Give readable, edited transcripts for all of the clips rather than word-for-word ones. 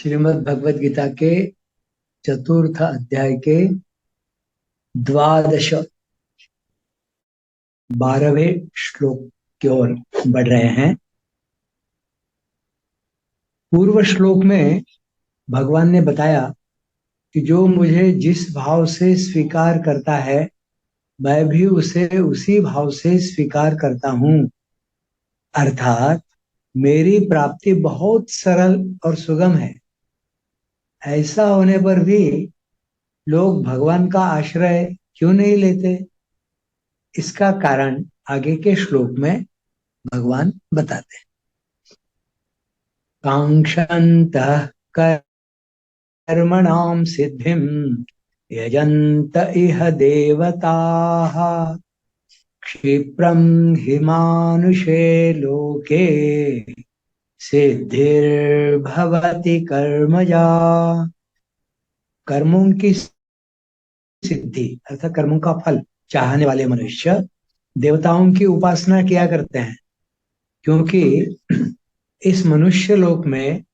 श्रीमद् भगवद गीता के चतुर्थ अध्याय के द्वादश 12वें श्लोक की ओर बढ़ रहे हैं। पूर्व श्लोक में भगवान ने बताया कि जो मुझे जिस भाव से स्वीकार करता है मैं भी उसे उसी भाव से स्वीकार करता हूँ। अर्थात मेरी प्राप्ति बहुत सरल और सुगम है। ऐसा होने पर भी लोग भगवान का आश्रय क्यों नहीं लेते? इसका कारण आगे के श्लोक में भगवान बताते हैं। कांक्षन्तः कर्मणां सिद्धिं यजन्त इह देवताः क्षिप्रं हि मानुषे लोके सिद्धिर्भवति कर्मजा। कर्मों की सिद्धि अर्थात कर्मों का फल चाहने वाले मनुष्य देवताओं की उपासना किया करते हैं, क्योंकि इस मनुष्य लोक में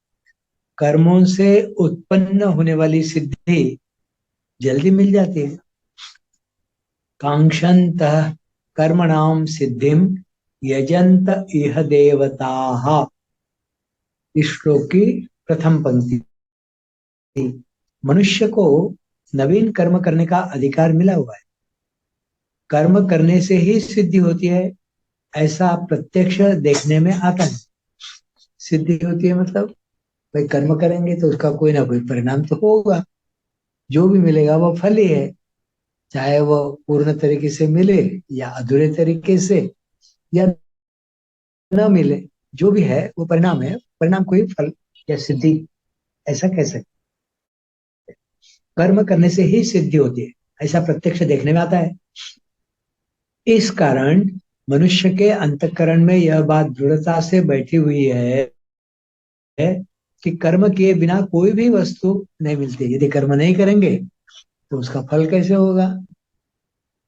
कर्मों से उत्पन्न होने वाली सिद्धि जल्दी मिल जाती है। कांक्षन्तः कर्मणां सिद्धिं यजन्त इह देवताः। इस श्लोक की प्रथम पंक्ति। मनुष्य को नवीन कर्म करने का अधिकार मिला हुआ है। कर्म करने से ही सिद्धि होती है, ऐसा प्रत्यक्ष देखने में आता है। सिद्धि होती है मतलब भाई कर्म करेंगे तो उसका कोई ना कोई परिणाम तो होगा। जो भी मिलेगा वो फल ही है, चाहे वो पूर्ण तरीके से मिले या अधूरे तरीके से या न मिले, जो भी है वो परिणाम है। परिणाम को ही फल या सिद्धि ऐसा कह सकते। कर्म करने से ही सिद्धि होती है, ऐसा प्रत्यक्ष देखने में आता है। इस कारण मनुष्य के अंतःकरण में यह बात दृढ़ता से बैठी हुई है कि कर्म किए बिना कोई भी वस्तु नहीं मिलती। यदि कर्म नहीं करेंगे तो उसका फल कैसे होगा?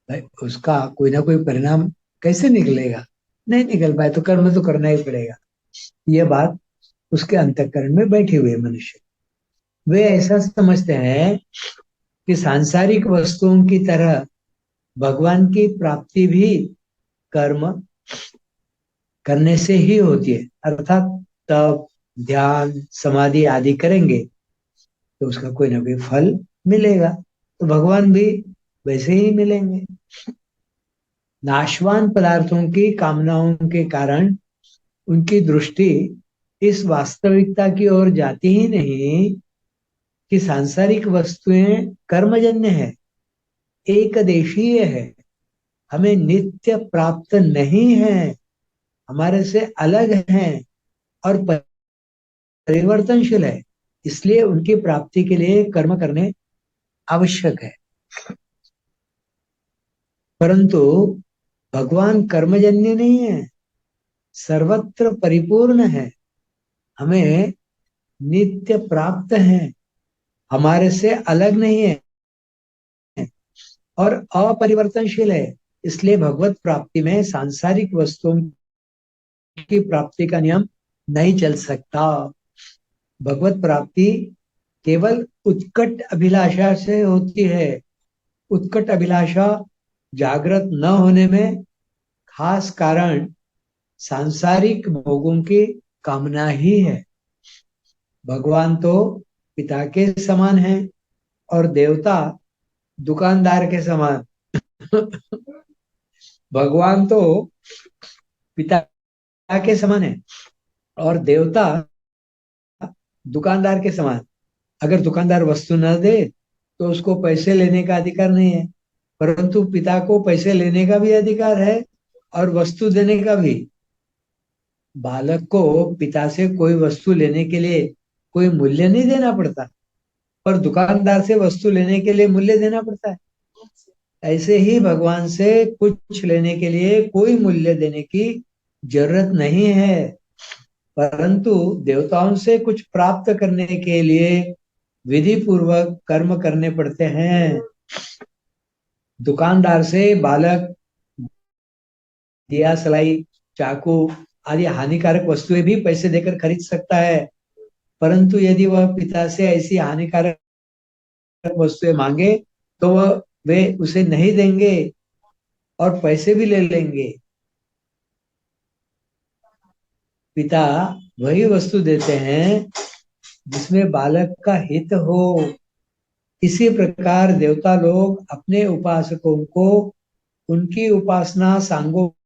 भाई उसका कोई ना कोई परिणाम कैसे निकलेगा? नहीं निकल पाए तो कर्म तो करना ही पड़ेगा। यह बात उसके अंतःकरण में बैठी हुई है। मनुष्य वे ऐसा समझते हैं कि सांसारिक वस्तुओं की तरह भगवान की प्राप्ति भी कर्म करने से ही होती है। अर्थात तप ध्यान समाधि आदि करेंगे तो उसका कोई ना कोई फल मिलेगा, तो भगवान भी वैसे ही मिलेंगे। नाशवान पदार्थों की कामनाओं के कारण उनकी दृष्टि इस वास्तविकता की ओर जाती ही नहीं कि सांसारिक वस्तुएं कर्मजन्य है, एक देशीय है, हमें नित्य प्राप्त नहीं है, हमारे से अलग हैं और परिवर्तनशील है। इसलिए उनकी प्राप्ति के लिए कर्म करने आवश्यक है। परंतु भगवान कर्मजन्य नहीं है, सर्वत्र परिपूर्ण है, हमें नित्य प्राप्त है, हमारे से अलग नहीं है और अपरिवर्तनशील है। इसलिए भगवत प्राप्ति में सांसारिक वस्तुओं की प्राप्ति का नियम नहीं चल सकता। भगवत प्राप्ति केवल उत्कट अभिलाषा से होती है। उत्कट अभिलाषा जागृत न होने में खास कारण सांसारिक भोगों की कामना ही है। भगवान तो पिता के समान है और देवता दुकानदार के समान। भगवान तो पिता के समान है और देवता दुकानदार के समान। अगर दुकानदार वस्तु न दे तो उसको पैसे लेने का अधिकार नहीं है, परंतु पिता को पैसे लेने का भी अधिकार है और वस्तु देने का भी। बालक को पिता से कोई वस्तु लेने के लिए कोई मूल्य नहीं देना पड़ता, पर दुकानदार से वस्तु लेने के लिए मूल्य देना पड़ता है। ऐसे ही भगवान से कुछ लेने के लिए कोई मूल्य देने की जरूरत नहीं है, परंतु देवताओं से कुछ प्राप्त करने के लिए विधि पूर्वक कर्म करने पड़ते हैं। दुकानदार से बालक दिया सलाई चाकू आदि हानिकारक वस्तुएं भी पैसे देकर खरीद सकता है, परंतु यदि वह पिता से ऐसी हानिकारक वस्तुएं मांगे तो वे उसे नहीं देंगे और पैसे भी ले लेंगे। पिता वही वस्तु देते हैं जिसमें बालक का हित हो। इसी प्रकार देवता लोग अपने उपासकों को उनकी उपासना सांगोपांग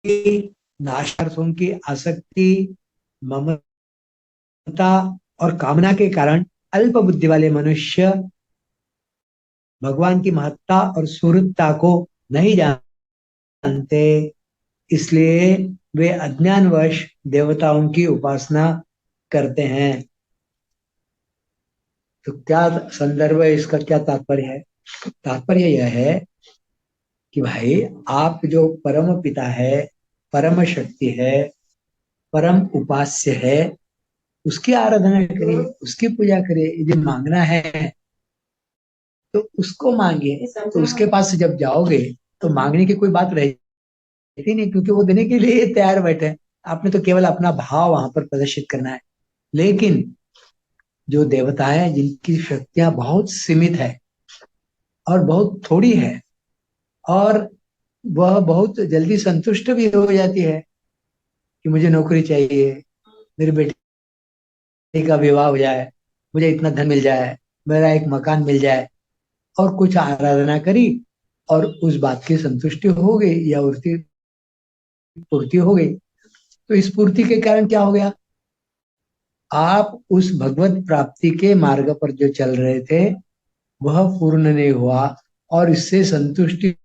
की नाशार्थों की आसक्ति, ममता और कामना के कारण अल्प बुद्धि वाले मनुष्य भगवान की महत्ता और सुहृदता को नहीं जानते। इसलिए वे अज्ञानवश देवताओं की उपासना करते हैं। तो क्या संदर्भ है इसका, क्या तात्पर्य है? तात्पर्य यह है कि भाई आप जो परम पिता है, परम शक्ति है, परम उपास्य है, उसकी आराधना करिए, उसकी पूजा करिए। यदि मांगना है तो उसको मांगिए। तो उसके पास जब जाओगे तो मांगने की कोई बात रहेगी नहीं, क्योंकि वो देने के लिए तैयार बैठे हैं। आपने तो केवल अपना भाव वहां पर प्रदर्शित करना है। लेकिन जो देवता है जिनकी शक्तियां बहुत सीमित है और बहुत थोड़ी है, और वह बहुत जल्दी संतुष्ट भी हो जाती है कि मुझे नौकरी चाहिए, मेरे बेटे का विवाह हो जाए, मुझे इतना धन मिल जाए, मेरा एक मकान मिल जाए, और कुछ आराधना करी और उस बात की संतुष्टि हो गई या उसकी पूर्ति हो गई। तो इस पूर्ति के कारण क्या हो गया? आप उस भगवत प्राप्ति के मार्ग पर जो चल रहे थे वह पूर्ण नहीं हुआ, और इससे संतुष्टि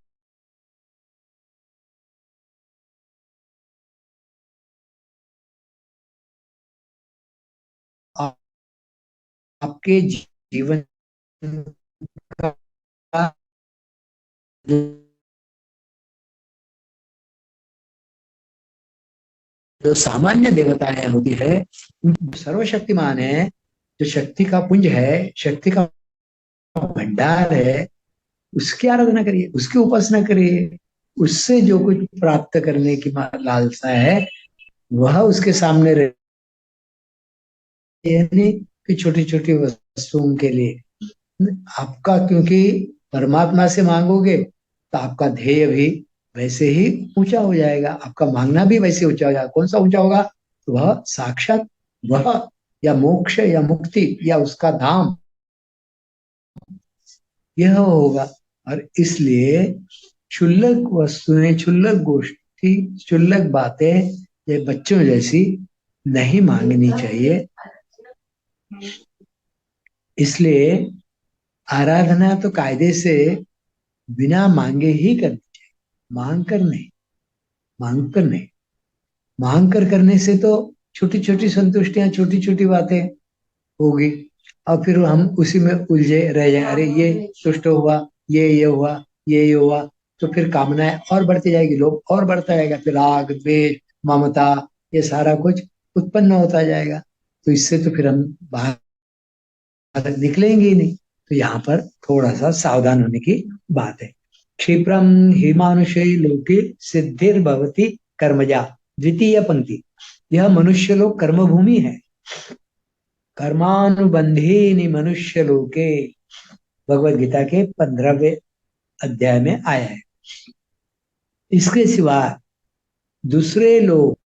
आपके जीवन का जो सामान्य देवता है होती है, सर्वशक्तिमान है, जो शक्ति का पुंज है, शक्ति का भंडार है, उसकी आराधना करिए, उसकी उपासना करिए। उससे जो कुछ प्राप्त करने की लालसा है वह उसके सामने रहती है कि छोटी छोटी वस्तुओं के लिए आपका, क्योंकि परमात्मा से मांगोगे तो आपका ध्येय भी वैसे ही ऊंचा हो जाएगा, आपका मांगना भी वैसे ऊंचा हो जाएगा। कौन सा ऊंचा होगा? तो वह साक्षात वह, या मोक्ष या मुक्ति या उसका धाम, यह होगा। और इसलिए क्षुल्लक वस्तुएं, क्षुल्लक गोष्ठी, क्षुल्लक बातें ये बच्चों जैसी नहीं मांगनी चाहिए। इसलिए आराधना तो कायदे से बिना मांगे ही करनी चाहिए, मांग कर नहीं। मांग कर नहीं, मांग कर करने से तो छोटी छोटी संतुष्टियां, छोटी छोटी बातें होगी, और फिर हम उसी में उलझे रह जाए। अरे ये तुष्ट हुआ, ये हुआ, ये हुआ, तो फिर कामनाएं और बढ़ती जाएगी, लोभ और बढ़ता जाएगा, फिर राग द्वेष ममता ये सारा कुछ उत्पन्न होता जाएगा। तो इससे तो फिर हम बाहर निकलेंगे ही नहीं। तो यहाँ पर थोड़ा सा सावधान होने की बात है। क्षिप्रम हिमानुषे लोके सिद्धिर्भवति कर्मजा। द्वितीय पंक्ति, यह मनुष्य लोक कर्मभूमि है। कर्मानुबंधीनि मनुष्य लोके, भगवत गीता के 15वें अध्याय में आया है। इसके सिवा दूसरे लोग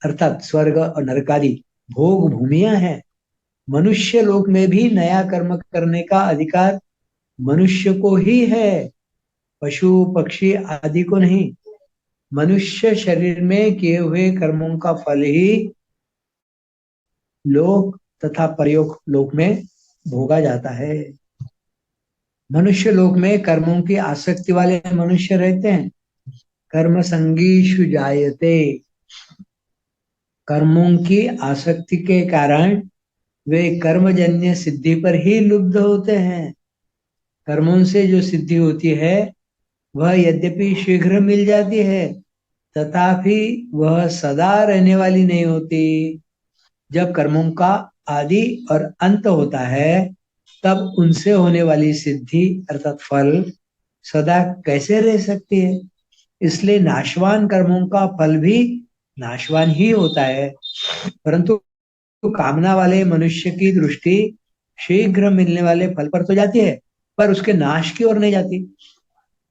अर्थात स्वर्ग और नरकादि भोग भूमियां हैं। मनुष्य लोक में भी नया कर्म करने का अधिकार मनुष्य को ही है, पशु पक्षी आदि को नहीं। मनुष्य शरीर में किए हुए कर्मों का फल ही लोक तथा परलोक लोक में भोगा जाता है। मनुष्य लोक में कर्मों की आसक्ति वाले मनुष्य रहते हैं। कर्म संगीषु जायते, कर्मों की आसक्ति के कारण वे कर्मजन्य सिद्धि पर ही लुब्ध होते हैं। कर्मों से जो सिद्धि होती है वह यद्यपि शीघ्र मिल जाती है, तथापि वह सदा रहने वाली नहीं होती। जब कर्मों का आदि और अंत होता है, तब उनसे होने वाली सिद्धि अर्थात फल सदा कैसे रह सकती है? इसलिए नाशवान कर्मों का फल भी नाशवान ही होता है। परंतु कामना वाले मनुष्य की दृष्टि शीघ्र मिलने वाले फल पर तो जाती है, पर उसके नाश की ओर नहीं जाती।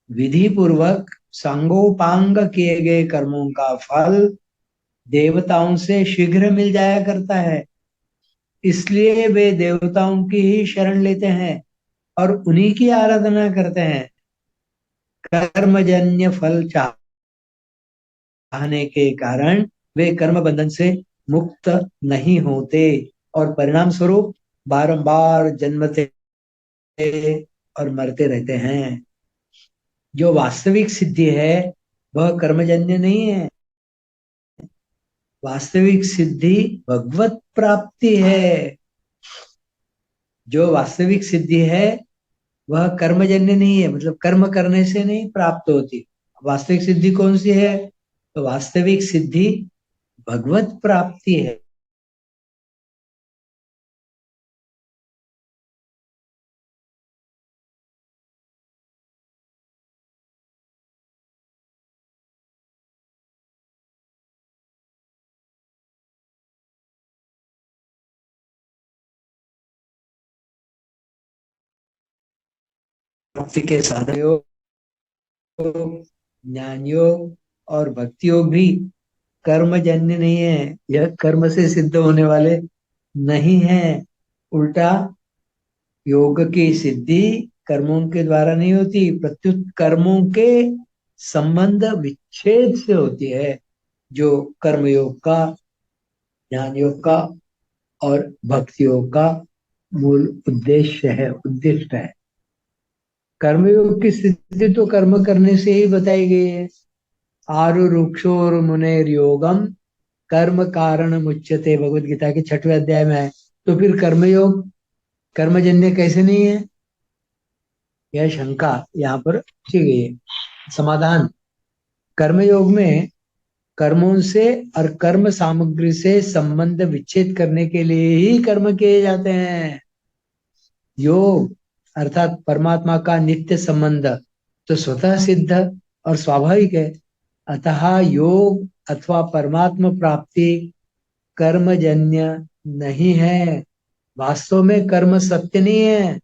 विधि पूर्वक संगोपांग किए गए कर्मों का फल देवताओं से शीघ्र मिल जाया करता है। इसलिए वे देवताओं की ही शरण लेते हैं और उन्हीं की आराधना करते हैं। कर्मजन्य फल चाहने के कारण वे कर्म बंधन से मुक्त नहीं होते और परिणाम स्वरूप बारंबार जन्मते और मरते रहते हैं। जो वास्तविक सिद्धि है वह कर्मजन्य नहीं है। वास्तविक सिद्धि भगवत प्राप्ति है। जो वास्तविक सिद्धि है वह कर्मजन्य नहीं है, मतलब कर्म करने से नहीं प्राप्त होती। वास्तविक सिद्धि कौन सी है? तो वास्तविक सिद्धि भगवत प्राप्ति है। प्राप्ति के साधन योग, ज्ञान योग और भक्ति योग भी कर्मजन्य नहीं है। यह कर्म से सिद्ध होने वाले नहीं है। उल्टा योग की सिद्धि कर्मों के द्वारा नहीं होती, प्रत्युत कर्मों के संबंध विच्छेद से होती है, जो कर्म योग का, ज्ञान योग का और भक्ति योग का मूल उद्देश्य है, उद्दिष्ट है। कर्मयोग की स्थिति तो कर्म करने से ही बताई गई है। आरुरुक्षोर मुनेर योगम कर्म कारण मुच्यते, भगवत गीता के 6वें अध्याय में है। तो फिर कर्मयोग कर्मजन्य कैसे नहीं है? यह शंका यहाँ पर की गई है। समाधान: कर्मयोग में कर्मों से और कर्म सामग्री से संबंध विच्छेद करने के लिए ही कर्म किए जाते हैं। योग अर्थात परमात्मा का नित्य संबंध तो स्वतः सिद्ध और स्वाभाविक है। अतः योग अथवा परमात्मा प्राप्ति कर्मजन्य नहीं है। वास्तव में कर्म सत्य नहीं है,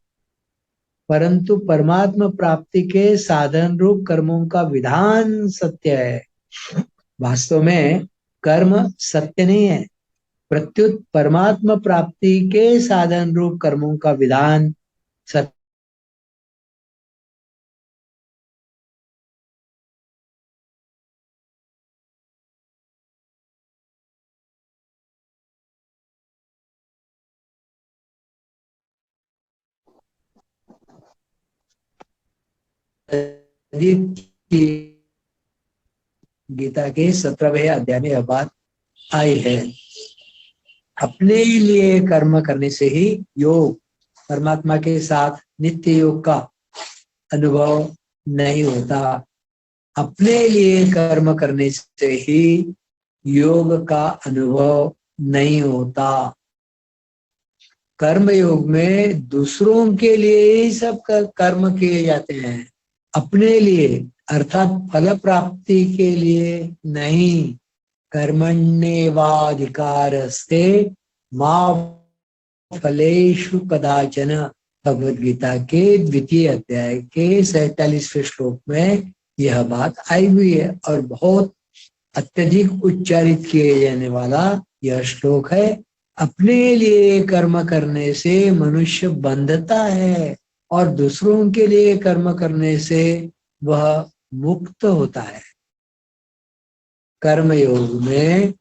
परंतु परमात्मा प्राप्ति के साधन रूप कर्मों का विधान सत्य है। वास्तव में कर्म सत्य नहीं है, प्रत्युत परमात्मा प्राप्ति के साधन रूप कर्मों का विधान सत्य। गीता के 17वें अध्याय में यह बात आई है। अपने लिए कर्म करने से ही योग परमात्मा के साथ नित्य योग का अनुभव नहीं होता। अपने लिए कर्म करने से ही योग का अनुभव नहीं होता। कर्म योग में दूसरों के लिए ही सब कर्म किए जाते हैं, अपने लिए अर्थात फल प्राप्ति के लिए नहीं। कर्मण्येवाधिकारस्ते मा फलेषु कदाचन, भगवद गीता के 2 अध्याय के 47वें श्लोक में यह बात आई हुई है और बहुत अत्यधिक उच्चारित किए जाने वाला यह श्लोक है। अपने लिए कर्म करने से मनुष्य बंधता है और दूसरों के लिए कर्म करने से वह मुक्त होता है। कर्म योग में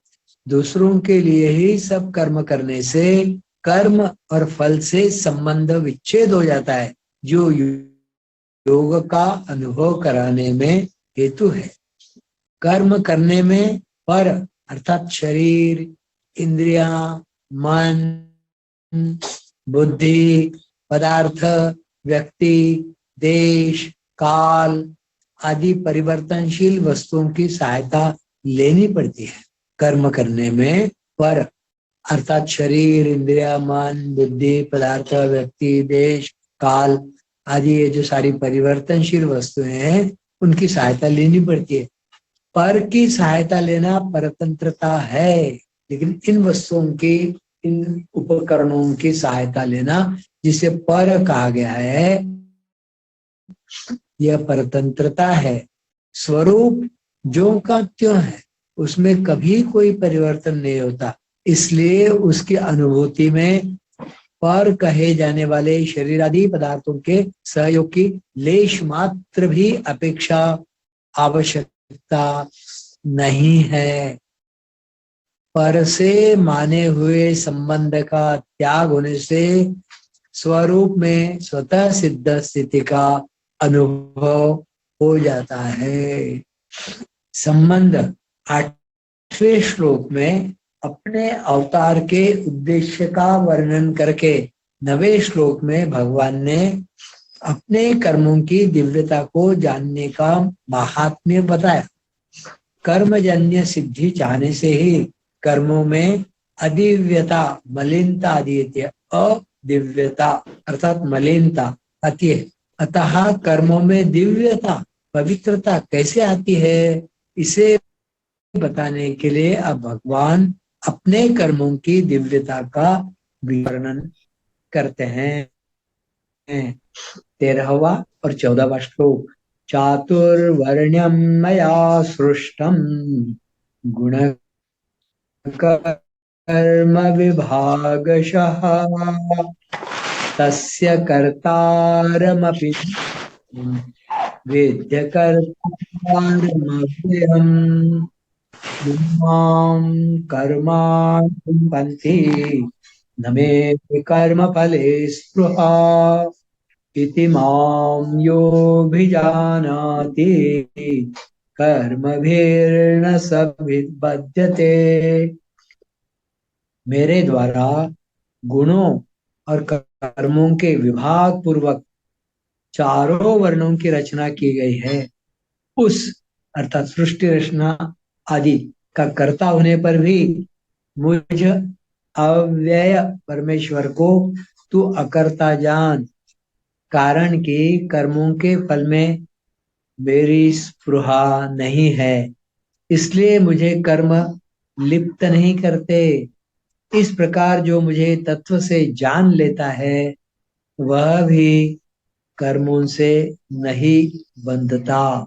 दूसरों के लिए ही सब कर्म करने से कर्म और फल से संबंध विच्छेद हो जाता है, जो योग का अनुभव कराने में हेतु है। कर्म करने में पर अर्थात शरीर, इंद्रियां, मन, बुद्धि, पदार्थ, व्यक्ति, देश, काल आदि परिवर्तनशील वस्तुओं की सहायता लेनी पड़ती है कर्म करने में। पर अर्थात शरीर, इंद्रिया, मन, बुद्धि, पदार्थ, व्यक्ति, देश, काल आदि ये जो सारी परिवर्तनशील वस्तुएं हैं उनकी सहायता लेनी पड़ती है। पर की सहायता लेना परतंत्रता है, लेकिन इन वस्तुओं की, इन उपकरणों की सहायता लेना जिसे पर कहा गया है, यह परतंत्रता है। स्वरूप जो का त्यों है, उसमें कभी कोई परिवर्तन नहीं होता, इसलिए उसकी अनुभूति में पर कहे जाने वाले शरीर आदि पदार्थों के सहयोग की लेश मात्र भी अपेक्षा, आवश्यकता नहीं है। पर से माने हुए संबंध का त्याग होने से स्वरूप में स्वतः सिद्ध स्थिति का अनुभव हो जाता है। संबंध 8वें श्लोक में अपने अवतार के उद्देश्य का वर्णन करके 9वें श्लोक में भगवान ने अपने कर्मों की दिव्यता को जानने का महात्म्य बताया। कर्मजन्य सिद्धि चाहने से ही कर्मों में अदिव्यता, मलिनता आदि है, अदिव्यता अर्थात मलिनता आती है। अतः कर्मों में दिव्यता, पवित्रता कैसे आती है, इसे बताने के लिए अब भगवान अपने कर्मों की दिव्यता का वर्णन करते हैं। 13वां और 14वां श्लोक। चातुर्वर्ण्यम मया सृष्टम गुण कर्म विभागशः तस्य कर्तारमपि वेद्य कर्तारमव्ययम् मां कर्माणि कुर्वन्ति न मे कर्मफले स्पृहा इति मां योऽभिजानाति कर्मभिर्न स विबध्यते। मेरे द्वारा गुणों और कर्मों के विभाग पूर्वक चारों वर्णों की रचना की गई है। उस अर्थात सृष्टि रचना आदि का कर्ता होने पर भी मुझ अव्यय परमेश्वर को तू अकर्ता जान, कारण कि कर्मों के फल में मेरी स्पृहा नहीं है, इसलिए मुझे कर्म लिप्त नहीं करते। इस प्रकार जो मुझे तत्व से जान लेता है वह भी कर्मों से नहीं बंधता।